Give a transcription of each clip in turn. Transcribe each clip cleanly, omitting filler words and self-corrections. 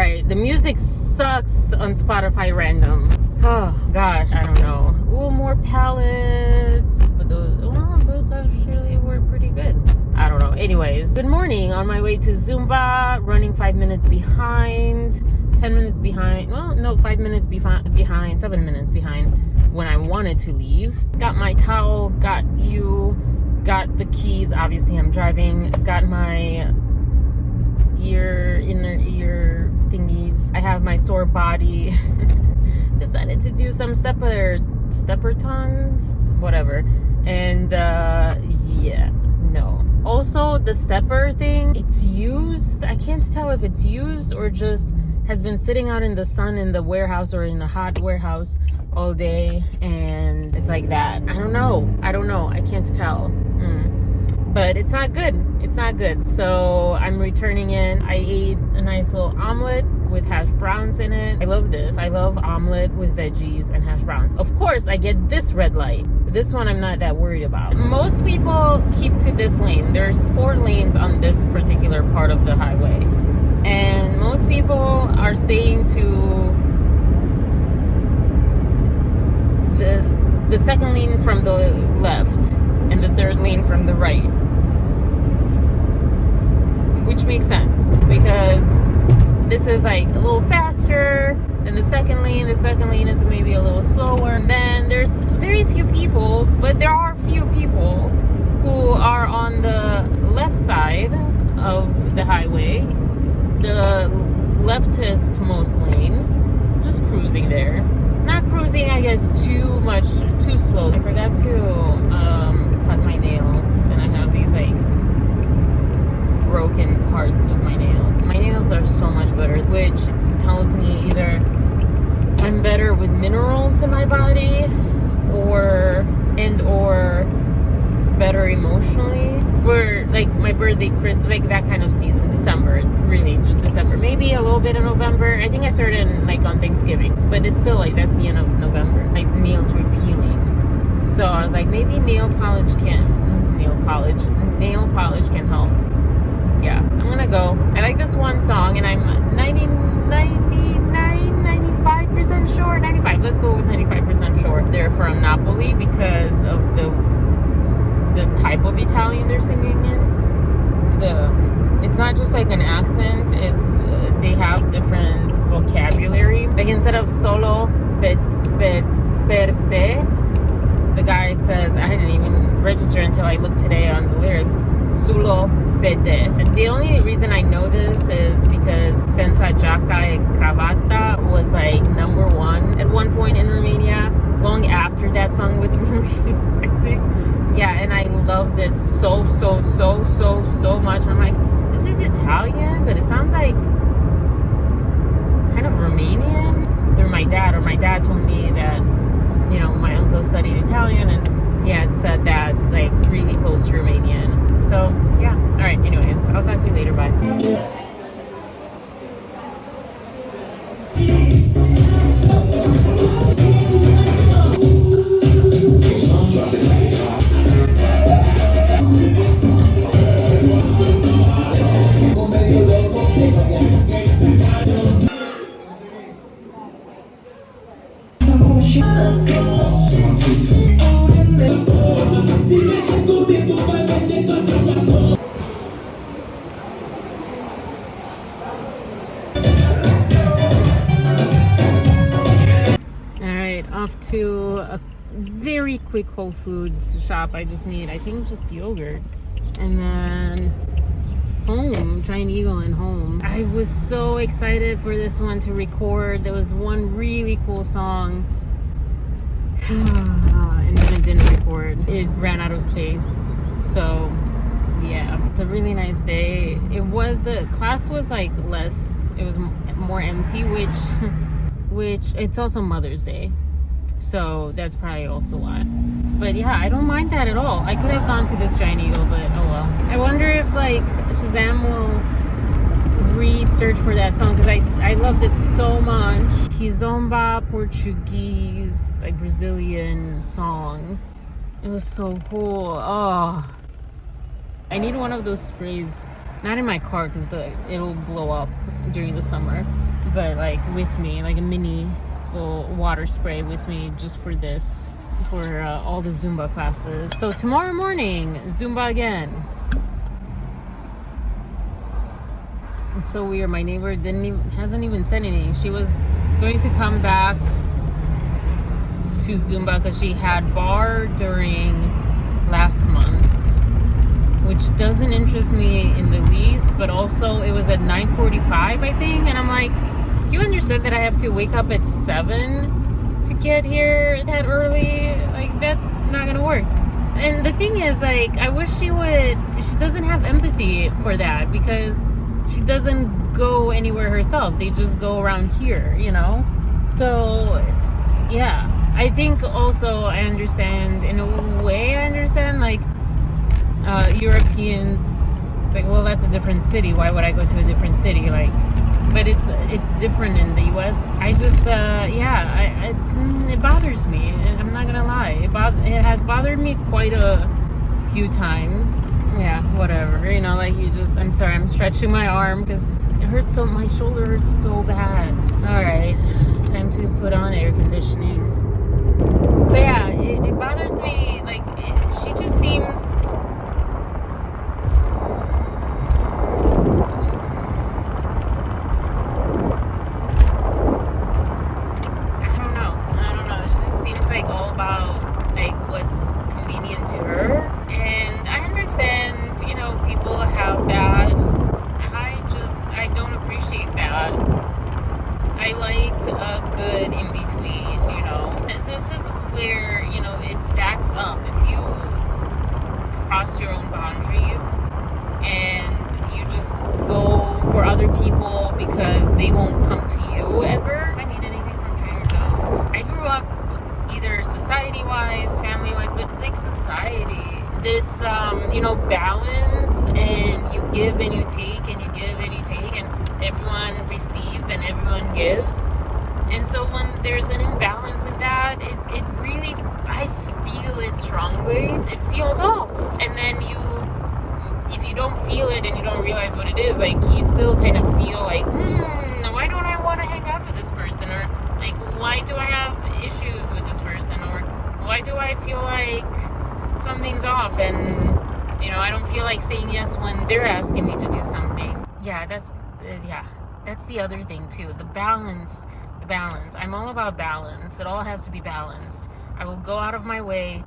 right, the music sucks on Spotify random. Oh gosh, I don't know. Ooh, more palettes, but those actually were pretty good. I don't know. Anyways, good morning. On my way to Zumba, running 5 minutes behind, 10 minutes behind. Well, no, 5 minutes behind, 7 minutes behind when I wanted to leave. Got my towel, got the keys. Obviously, I'm driving. Got my inner ear thingies. I have my sore body. Decided to do some stepper tons, whatever. And yeah, no. Also, the stepper thing, it's used. I can't tell if it's used or just has been sitting out in the sun in the warehouse or in a hot warehouse all day, and it's like that. I don't know. I can't tell. But it's not good. So I'm returning in. I ate a nice little omelet with hash browns in it. I love this. I love omelet with veggies and hash browns. Of course, I get this red light. This one I'm not that worried about. Most people keep to this lane. There's 4 lanes on this particular part of the highway. And most people are staying to the second lane from the left and the third lane from the right. Which makes sense because this is like a little faster than the second lane. The second lane is maybe a little slower. And then there's very few people, but there are few people who are on the left side of the highway, the leftist most lane, just cruising there. Not cruising, I guess, too slow. I forgot to cut my nails, and I have these like broken parts of my nails. My nails are so much better, which tells me either I'm better with minerals in my body or better emotionally for like my birthday, Christmas, like that kind of season, December, really just December, maybe a little bit in November. I think I started like on Thanksgiving, but it's still like that's the end of November. My nails were peeling, so I was like, maybe nail polish can help. Yeah, I'm gonna go. I like this one song, and I'm 95% sure. 95. Let's go with 95% sure. They're from Napoli because of the type of Italian they're singing in. It's not just like an accent. It's they have different vocabulary. Like instead of solo per te, the guy says, I didn't even register until I looked today on the lyrics. Solo per te. The only reason I know this is because Senza giacca e cravatta was like #1 at one point in Romania, long after that song was released, I think. Yeah, and I loved it so much. And I'm like, this is Italian, but it sounds like kind of Romanian through my dad, or my dad told me that, you know, my uncle studied Italian and he had said that it's like really close to Romanian. So yeah, all right, anyways, I'll talk to you later. Bye. Off to a very quick Whole Foods shop. I just need, I think, just yogurt, and then home, Giant Eagle and home. I was so excited for this one to record. There was one really cool song and then it didn't record. It ran out of space. So yeah, it's a really nice day. The class was like less, it was more empty, which it's also Mother's Day. So that's probably also why. But yeah, I don't mind that at all. I could have gone to this Giant Eagle, but oh well. I wonder if like Shazam will research for that song, because I loved it so much. Kizomba, Portuguese, like Brazilian song. It was so cool. Oh, I need one of those sprays Not in my car because it'll blow up during the summer, but like with me, like a mini little water spray with me just for this, for all the Zumba classes. So tomorrow morning, Zumba again. It's so weird. My neighbor hasn't even said anything. She was going to come back to Zumba because she had bar during last month, which doesn't interest me in the least, but also it was at 9:45, I think, and I'm like, do you understand that I have to wake up at 7 to get here that early? Like, that's not gonna work. And the thing is, like, I wish she doesn't have empathy for that because she doesn't go anywhere herself. They just go around here, you know? So, yeah. I think also I understand, in a way I understand, like, Europeans, it's like, well, that's a different city. Why would I go to a different city? Like, but it's different in the U.S. I just, it bothers me. I'm not gonna lie. It has bothered me quite a few times. Yeah, whatever. You know, like I'm sorry, I'm stretching my arm because it hurts so, my shoulder hurts so bad. All right, time to put on air conditioning. So yeah, it bothers me. Like, she just seems... I don't know. She just seems like all about like what's convenient to her. And I understand, you know, people have that. I don't appreciate that. I like a good in between, you know. This is where, you know, it stacks up. If you cross your own boundaries and you just go for other people because they won't come to you ever. I need anything from Trader Joe's. I grew up either society-wise, family-wise, but like society. This, you know, balance, and you give and you take, and you give and you take, and everyone receives and everyone gives. And so when there's an imbalance in that, it really, I feel it strongly. It feels off. And then if you don't feel it and you don't realize what it is, like, you still kind of feel like, why don't I want to hang out with this person? Or like, why do I have issues with this person? Or why do I feel like something's off? And, you know, I don't feel like saying yes when they're asking me to do something. Yeah, that's the other thing too. The balance. I'm all about balance. It all has to be balanced. I will go out of my way,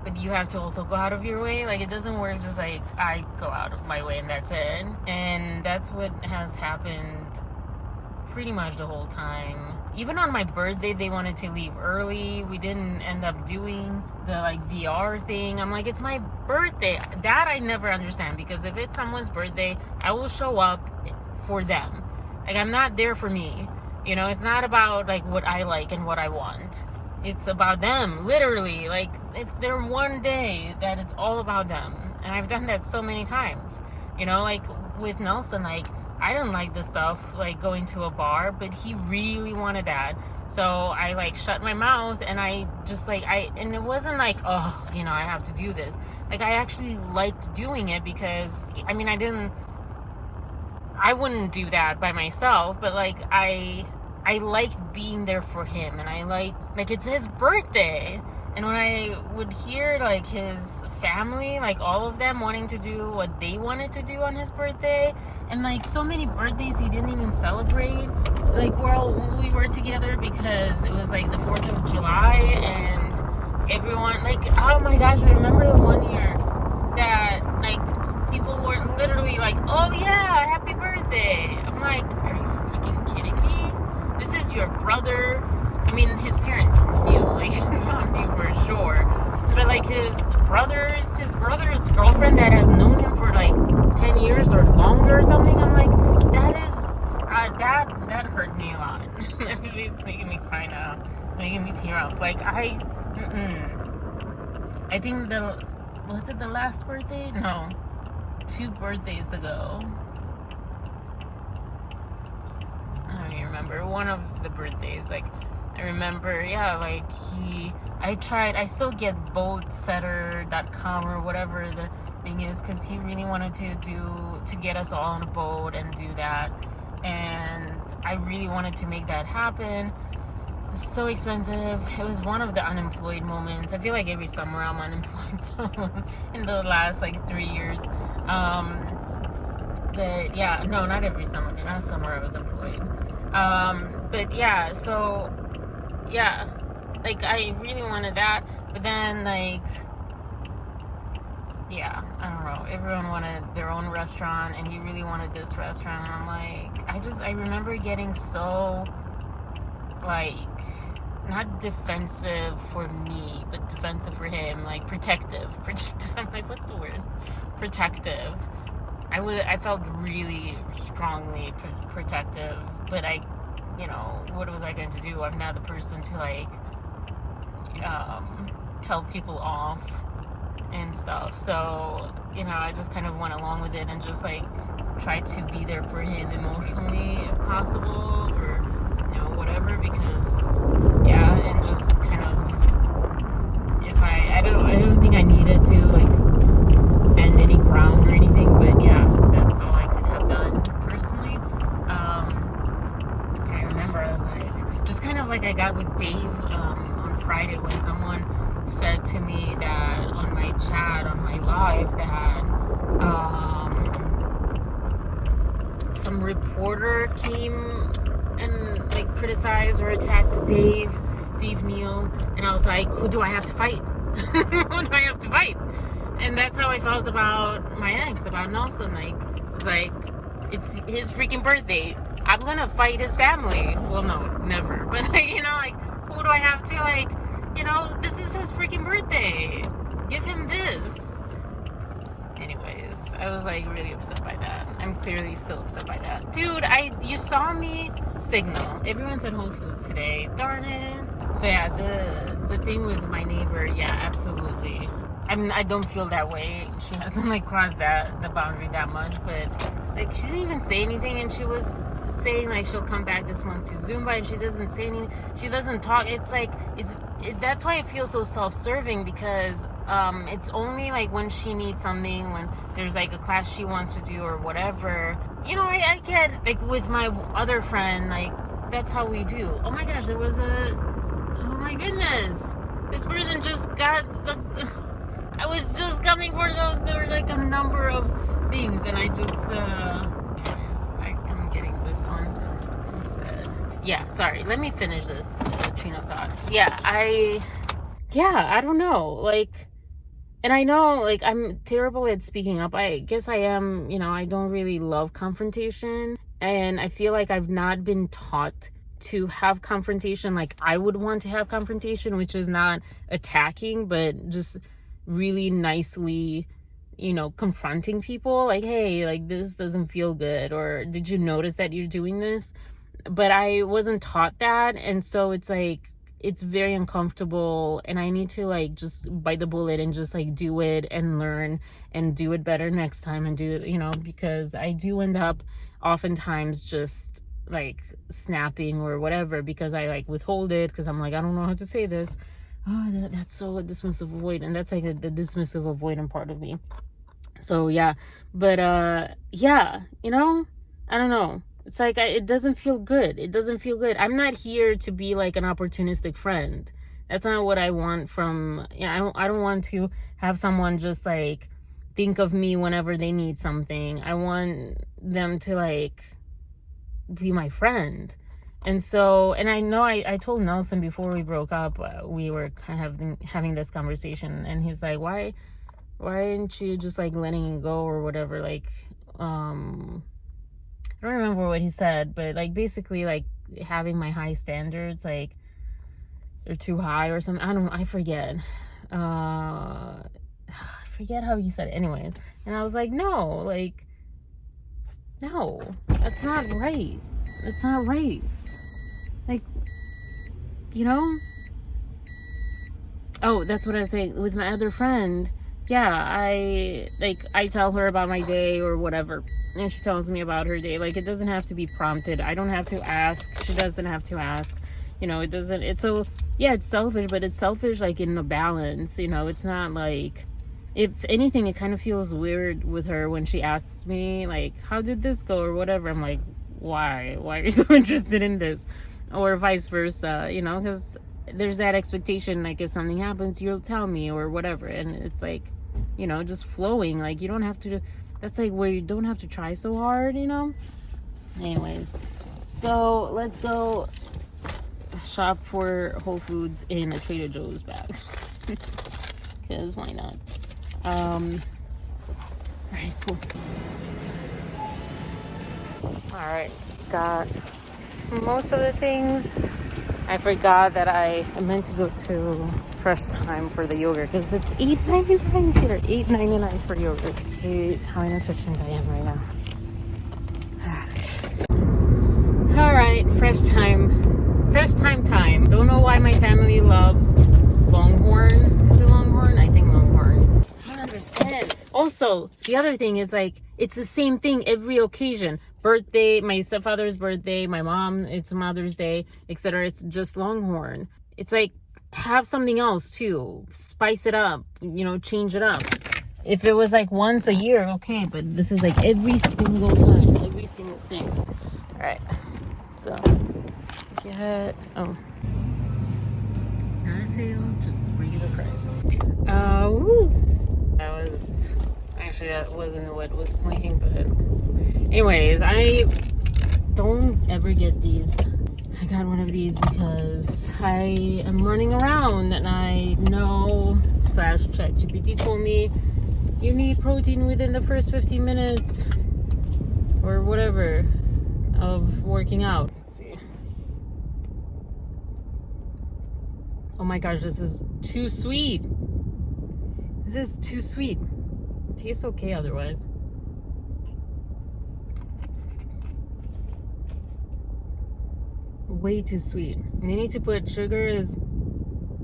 but you have to also go out of your way. Like, it doesn't work just like I go out of my way and that's it. And that's what has happened pretty much the whole time. Even on my birthday, they wanted to leave early. We didn't end up doing the like VR thing. I'm like, it's my birthday. That I never understand, because if it's someone's birthday, I will show up for them. Like, I'm not there for me. You know, it's not about like what I like and what I want. It's about them, literally. Like, it's their one day that it's all about them. And I've done that so many times. You know, like with Nelson, like, I didn't like the stuff, like going to a bar, but he really wanted that. So I like shut my mouth, and I just like, and it wasn't like, oh, you know, I have to do this. Like, I actually liked doing it because, I mean, I wouldn't do that by myself, but like, I liked being there for him, and I like it's his birthday. And when I would hear like his family, like all of them wanting to do what they wanted to do on his birthday, and like so many birthdays he didn't even celebrate, like while we were together, because it was like the 4th of July, and everyone, like, oh my gosh, I remember the one year that like people were literally like, oh yeah, happy birthday. I'm like, are you freaking kidding me? This is your brother. I mean, his parents knew, like his mom knew for sure, but like his brother's girlfriend that has known him for like 10 years or longer or something. I'm like, that is that hurt me a lot. Actually, it's making me cry now, making me tear up. Like, I think was it the last birthday? No, 2 birthdays ago. I don't even remember. One of the birthdays, like, I remember, yeah, like I still get boatsetter.com or whatever thing is, because he really wanted to get us all on a boat and do that, and I really wanted to make that happen. It was so expensive. It was one of the unemployed moments. I feel like every summer I'm unemployed in the last like 3 years. But yeah, no, not every summer. Last summer I was employed. But yeah, so yeah, like I really wanted that, but then like, yeah, I don't know, everyone wanted their own restaurant, and he really wanted this restaurant, and I'm like, I remember getting so, like, not defensive for me, but defensive for him, like protective. I'm like, what's the word? Protective. I felt really strongly protective, but what was I going to do? I'm not the person to like tell people off and stuff. So, I just kind of went along with it and just like tried to be there for him emotionally if possible, or whatever, because and just kind of, if I don't think I needed to like stand any ground or anything, but yeah, that's all I could have done personally. I remember I was like, just kind of like I got with Dave on Friday, when someone said to me that on my chat, on my live, that some reporter came and like criticized or attacked Dave Neal, and I was like, who do I have to fight? Who do I have to fight? And that's how I felt about my ex, about Nelson. Like, it was like, it's his freaking birthday, I'm gonna fight his family. Well, no, never, but like, like, who do I have to, like, this is his freaking birthday, give him this. Anyways, I was like really upset by that. I'm clearly still upset by that. Dude, you saw me signal. Everyone's at Whole Foods today. Darn it. So yeah, the thing with my neighbor, yeah, absolutely. I mean, I don't feel that way. She hasn't like crossed the boundary that much, but like she didn't even say anything, and she was saying like she'll come back this month to Zumba, and she doesn't say anything. She doesn't talk. It's like that's why I feel so self-serving, because it's only like when she needs something, when there's like a class she wants to do or whatever. I get like with my other friend, like that's how we do. Oh my gosh, oh my goodness, this person just got I was just coming for those. There were like a number of things, and I just I'm getting this one instead. Yeah, sorry, let me finish this train of thought. I don't know, like, and I know like I'm terrible at speaking up. I guess I am. I don't really love confrontation, and I feel like I've not been taught to have confrontation like I would want to have confrontation, which is not attacking, but just really nicely, confronting people, like, hey, like this doesn't feel good, or did you notice that you're doing this? But I wasn't taught that, and so it's like, it's very uncomfortable, and I need to like just bite the bullet and just like do it and learn and do it better next time, and do it, because I do end up oftentimes just like snapping or whatever, because I like withhold it, because I'm like, I don't know how to say this. Oh, that's so dismissive avoidant. That's like the dismissive avoidant part of me. So yeah, but I don't know. It's like it doesn't feel good. It doesn't feel good. I'm not here to be like an opportunistic friend. That's not what I want from. I don't want to have someone just like think of me whenever they need something. I want them to like be my friend. And so, and I know I told Nelson before we broke up, we were kind of having this conversation, and he's like, why aren't you just like letting it go or whatever? Like, I don't remember what he said, but like basically like having my high standards, like they're too high or something. I forget. I forget how he said it anyways. And I was like, no, that's not right. That's not right. Like, oh, that's what I was saying with my other friend. Yeah, I tell her about my day or whatever, and she tells me about her day. Like, it doesn't have to be prompted. I don't have to ask. She doesn't have to ask. It doesn't. It's so, yeah, it's selfish, but it's selfish like in a balance. It's not like if anything, it kind of feels weird with her when she asks me, like, how did this go or whatever. I'm like, why are you so interested in this? Or vice versa, you know, because there's that expectation, like, if something happens, you'll tell me or whatever. And it's like, you know, just flowing, like, you don't have to, that's like where you don't have to try so hard, you know. Anyways, so let's go shop for Whole Foods in a Trader Joe's bag. Because why not? Alright, cool. Alright, got most of the things. I forgot that I meant to go to Fresh Time for the yogurt because it's $8.99 here. $8.99 for yogurt. How inefficient I am right now. Alright, Fresh Time. Fresh time. Don't know why my family loves Longhorn. Is it Longhorn? I think Longhorn. I don't understand. Also, the other thing is, like, it's the same thing every occasion. Birthday, my stepfather's birthday, my mom, it's Mother's Day, etc. It's just Longhorn. It's like, have something else too. Spice it up, you know, change it up. If it was like once a year, okay, but this is like every single time, every single thing. All right, so get, oh, not a sale, just regular price. Woo. That wasn't what was playing, but anyways, I don't ever get these. I got one of these because I am running around and I know / ChatGPT told me you need protein within the first 15 minutes or whatever of working out. Let's see. Oh my gosh, this is too sweet. This is too sweet. Tastes okay otherwise. Way too sweet. They need to put sugar as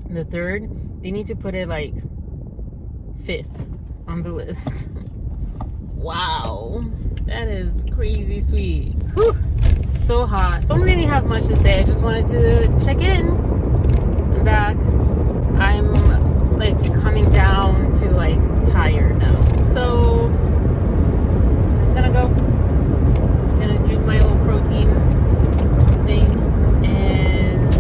the third. They need to put it like 5th on the list. Wow, that is crazy sweet. Whew. So hot. Don't really have much to say. I just wanted to check in. I'm back. I'm like coming down to like tired now. So I'm just gonna go. I'm gonna drink my little protein thing, and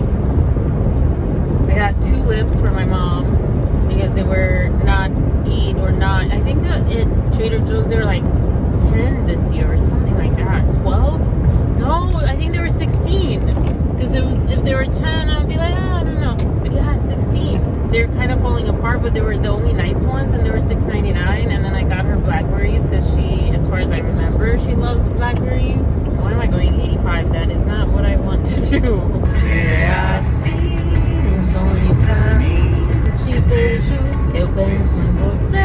I got 2 lips for my mom because they were not 8 or 9. I think at Trader Joe's they were like 10 this year or something like that. 12? No, I think they were 16. Because if they were 10, I'd be like, I don't know. But yeah, 16. They're kind of falling apart, but they were the only nice ones, and they were $6.99. And then I got her blackberries because she, as far as I remember, she loves blackberries. Why am I going 85? That is not what I want to do. Eu penso em você,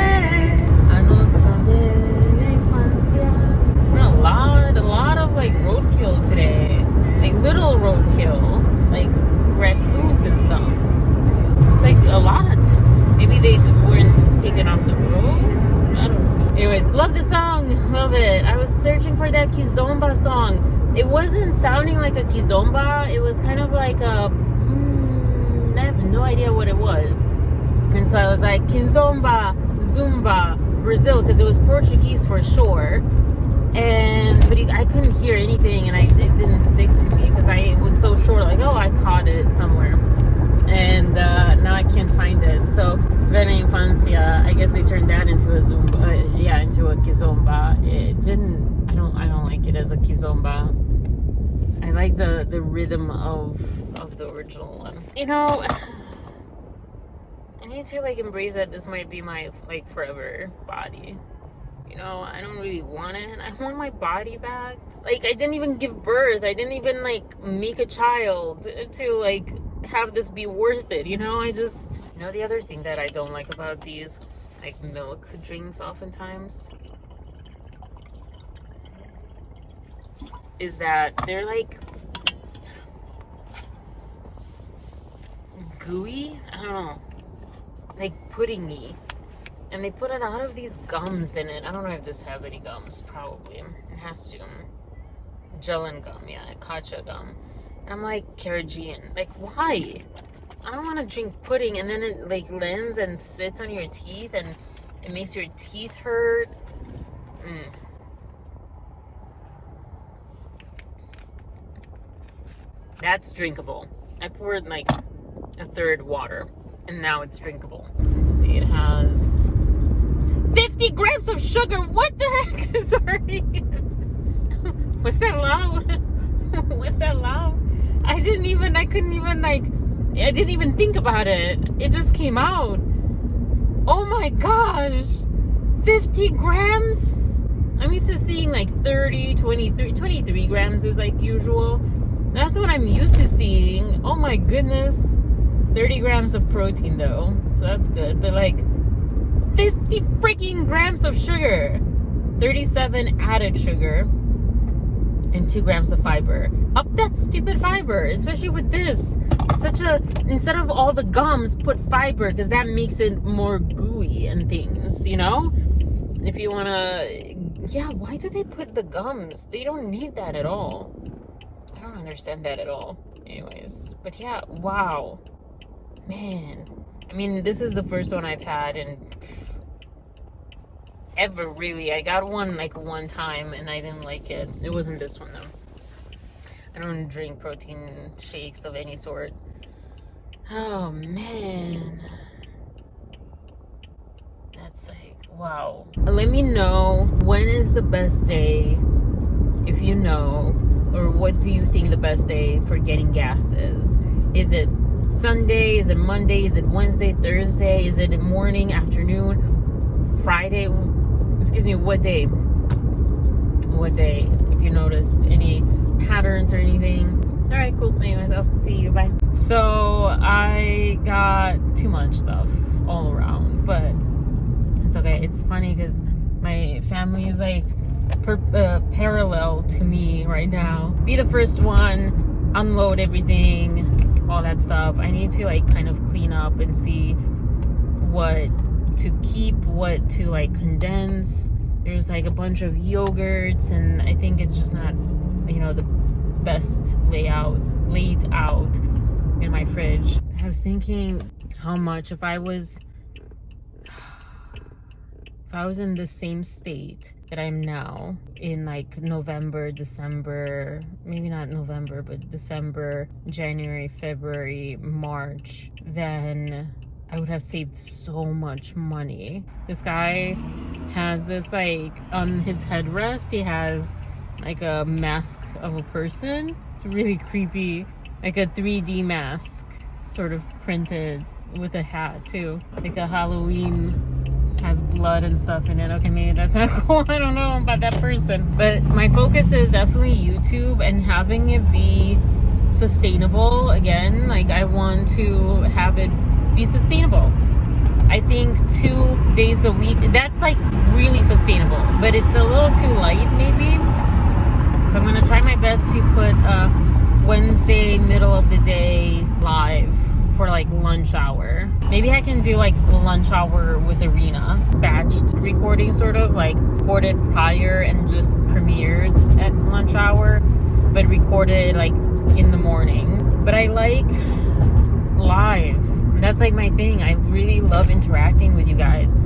a nossa velha infância. A lot of like roadkill today, like little roadkill, like raccoons and stuff. It's like a lot. Maybe they just weren't taken off the road. I don't know. Anyways, love the song, love it. I was searching for that Kizomba song. It wasn't sounding like a Kizomba. It was kind of like a, I have no idea what it was. And so I was like, Kizomba, Zumba, Brazil, because it was Portuguese for sure. But I couldn't hear anything, and it didn't stick to me because it was so short. Like, oh, I caught it somewhere, and now I can't find it. So, Vena Infancia, I guess they turned that into a Zumba, into a Kizomba. It didn't. I don't like it as a Kizomba. I like the rhythm of the original one. You know, I need to like embrace that this might be my like forever body. You know, I don't really want it. I want my body back. Like, I didn't even give birth. I didn't even like make a child to like have this be worth it. You know, the other thing that I don't like about these like milk drinks oftentimes is that they're like gooey. I don't know, like puddingy. And they put a lot of these gums in it. I don't know if this has any gums. Probably. It has to. Gellan gum, yeah. Kacha gum. And I'm like, Carrageenan. Like, why? I don't want to drink pudding and then it like lands and sits on your teeth and It makes your teeth hurt. That's drinkable. I poured like a third water, and now it's drinkable. Let's see, it has 50 grams of sugar. What the heck? Sorry. Was that loud? Was that loud? I didn't even think about it. It just came out. Oh my gosh. 50 grams? I'm used to seeing like 30, 23 grams is like usual. That's what I'm used to seeing. Oh my goodness. 30 grams of protein though. So that's good. But like 50 freaking grams of sugar. 37 added sugar. And 2 grams of fiber. Up that stupid fiber, especially with this. It's such a, instead of all the gums, put fiber, because that makes it more gooey and things, you know? If you want to, yeah, why do they put the gums? They don't need that at all. I don't understand that at all. Anyways, but yeah, wow. Man. I mean, this is the first one I've had and ever really. I got one like one time and I didn't like it. It wasn't this one though. I don't drink protein shakes of any sort. Oh man, that's like wow. Let me know when is the best day, if you know, or what do you think the best day for getting gas is? Is it Sunday? Is it Monday? Is it Wednesday? Thursday? Is it morning, afternoon, Friday? Excuse me, what day? What day? If you noticed any patterns or anything. All right, cool. Anyways, I'll see you. Bye. So I got too much stuff all around, but it's okay. It's funny because my family is like parallel to me right now. Be the first one, unload everything, all that stuff. I need to like kind of clean up and see what to keep, what to like condense. There's like a bunch of yogurts and I think it's just not, you know, the best laid out in my fridge. I was thinking how much if I was in the same state that I'm now in like November, December, maybe not November, but December, January, February, March, then I would have saved so much money. This guy has this like on his headrest, he has like a mask of a person. It's really creepy, like a 3D mask sort of printed with a hat too, like a Halloween, has blood and stuff in it. Okay, maybe that's not cool. I don't know about that person, but my focus is definitely YouTube and having it be sustainable. Again, like I want to have it be sustainable. I think 2 days a week, that's like really sustainable, but it's a little too light maybe. So I'm gonna try my best to put a Wednesday middle of the day live for like lunch hour. Maybe I can do like lunch hour with Arina, batched recording sort of, like recorded prior and just premiered at lunch hour, but recorded like in the morning. But I like live. That's like my thing. I really love interacting with you guys.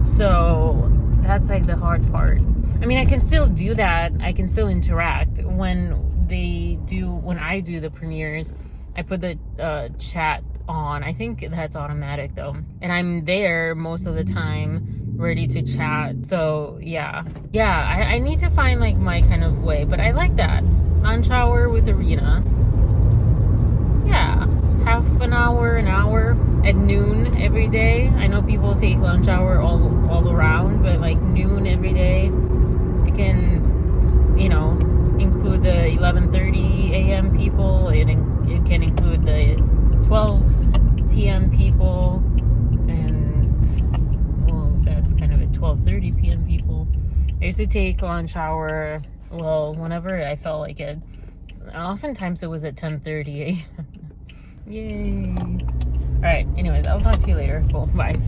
So that's like the hard part. I mean, I can still do that. I can still interact when I do the premieres. I put the chat on. I think that's automatic though. And I'm there most of the time ready to chat. So yeah, I need to find like my kind of way, but I like that. Lunch hour with Arina. Yeah, half an hour at noon every day. I know people take lunch hour all around, but like noon every day. It can, you know, include the 11:30 a.m. people. It can include the 12 p.m. people, and well, that's kind of at 12:30 p.m. people. I used to take lunch hour, well, whenever I felt like it. Oftentimes it was at 10:30 a.m. Yay. All right, anyways, I'll talk to you later. Cool, bye.